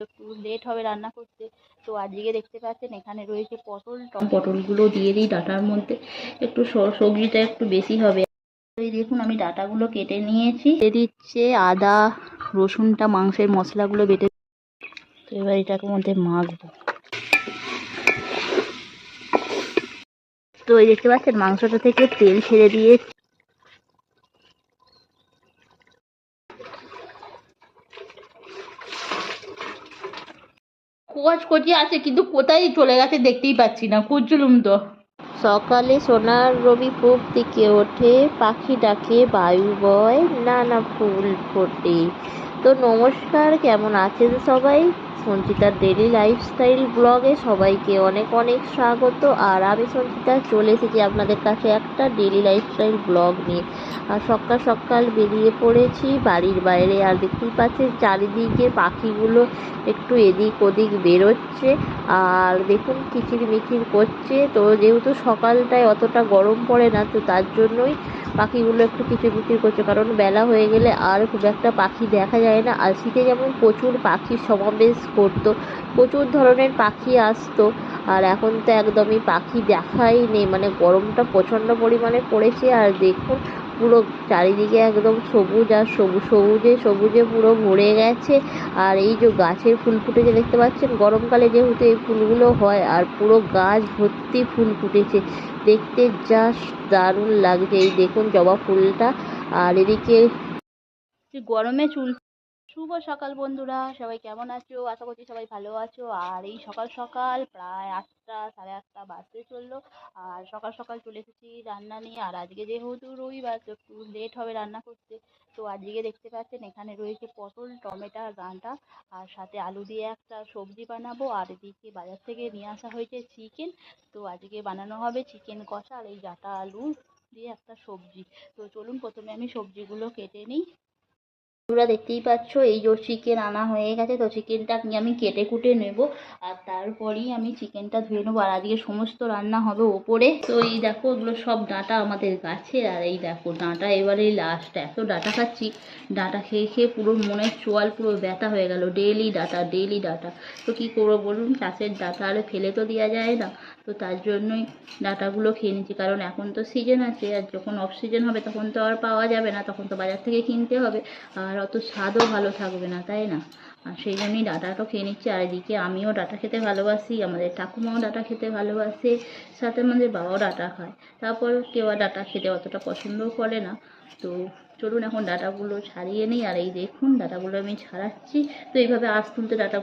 একটু লেট হবে রান্না করতে। তো আজকে দেখতে পাচ্ছেন এখানে রয়েছে পটলগুলো দিয়ে দিই ডাঁটার মধ্যে, একটু সবজিটা একটু বেশি হবে। এই দেখুন আমি ডাঁটাগুলো কেটে নিয়েছি, দিয়ে দিচ্ছে আদা রসুনটা, মাংসের মশলাগুলো বেটে। তো এবার এটাকে মধ্যে মাখবো। তো এই দেখতে পাচ্ছেন মাংসটা থেকে তেল ছেড়ে দিয়ে কচি আছে, কিন্তু কোথায় চলে গেছে দেখতেই পাচ্ছি না, খুঁজছিলাম তো। সকালে সোনার রবি পূব দিকে ওঠে, পাখি ডাকে বায়ু বয়, নানা ফুল ফোটে। তো নমস্কার, কেমন আছেন সবাই? সঞ্চিতার ডেলি লাইফস্টাইল ব্লগে সবাইকে অনেক অনেক স্বাগত। আর আমি সঞ্চিতা চলে এসেছি আপনাদের কাছে একটা ডেলি লাইফস্টাইল ব্লগ নিয়ে। আর সকাল সকাল বেরিয়ে পড়েছি বাড়ির বাইরে। আর দেখতেই পাচ্ছেন চারিদিকে পাখিগুলো একটু এদিক ওদিক বেরোচ্ছে, আর দেখুন কিচিরমিচির করছে। তো যেহেতু সকালটায় অতটা গরম পড়ে না, তো তার জন্যই পাখিগুলো একটু কিচিরমিচির করছে, কারণ বেলা হয়ে গেলে আর খুব একটা পাখি দেখা যায় না। আর শীতে যেমন প্রচুর পাখির সমাবেশ করতো, প্রচুর ধরনের পাখি আসতো, আর এখন তো একদমই পাখি দেখাই নেই, মানে গরমটা প্রচণ্ড পরিমাণে পড়েছে। আর দেখুন পুরো চারিদিকে একদম সবুজ, আর সবুজে সবুজে পুরো ভরে গেছে। আর এই যে গাছের ফুল ফুটেছে দেখতে পাচ্ছেন, গরমকালে যেহেতু এই ফুলগুলো হয়, আর পুরো গাছ ভর্তি ফুল ফুটেছে, দেখতে জাস্ট দারুণ লাগছে। এই দেখুন জবা ফুলটা। আর এদিকে গরমে চুল। শুভ সকাল বন্ধুরা, সবাই কেমন আছো? আশা করছি সবাই ভালো আছো। আর এই সকাল সকাল প্রায় 8টা সাড়ে 8টা বাজতে চললো, আর সকাল সকাল চলে এসেছি রান্না নিয়ে। আর আজকে যেহেতু রবিবার, তো একটু লেট হবে রান্না করতে। তো আজকে দেখতে পাচ্ছেন এখানে রয়েছে পটল, টমেটো, ডাঁটা, আর সাথে আলু দিয়ে একটা সবজি বানাবো। আর এদিকে বাজার থেকে নিয়ে আসা হয়েছে চিকেন। তো আজকে বানানো হবে চিকেন কষা আর এই ডাঁটা আলু দিয়ে একটা সবজি। তো চলুন প্রথমে আমি সবজিগুলো কেটে নিই। তোমরা দেখতেই পাচ্ছ এই যে চিকেন আনা হয়ে গেছে, তো চিকেনটা আমি কেটে কুটে নেব, আর তারপরেই আমি চিকেনটা ধুয়ে নেবো। আর আজকে সমস্ত রান্না হবে ওপরে। তো এই দেখো এগুলো সব ডাঁটা আমাদের গাছের, আর এই দেখো ডাঁটা এবারে লাস্ট, এত ডাঁটা খাচ্ছি, ডাঁটা খেয়ে খেয়ে পুরো মনের চোয়াল পুরো ব্যথা হয়ে গেল। ডেইলি ডাঁটা ডেইলি ডাঁটা, তো কী করবো বলুন, চাষের ডাঁটা আরে ফেলে তো দেওয়া যায় না। তো তার জন্যই ডাঁটাগুলো খেয়ে নিচ্ছি, কারণ এখন তো সিজন আছে, আর যখন অফ সিজন হবে তখন তো আর পাওয়া যাবে না, তখন তো বাজার থেকে কিনতে হবে, আর অত স্বাদও ভালো থাকবে না, তাই না? আর সেই জন্যই ডাঁটাটাও খেয়ে নিচ্ছি। আর এদিকে আমিও ডাঁটা খেতে ভালোবাসি, আমাদের ঠাকুমাও ডাঁটা খেতে ভালোবাসে, সাথে আমাদের বাবাও ডাঁটা খায়। তারপর কেউ আর ডাঁটা খেতে অতটা পছন্দও করে না। তো চলুন এখন ডাঁটাগুলো ছাড়িয়ে নিই। আর এই দেখুন ডাঁটাগুলো আমি ছাড়াচ্ছি। তো এইভাবে আঁশ তুলতে ডাঁটা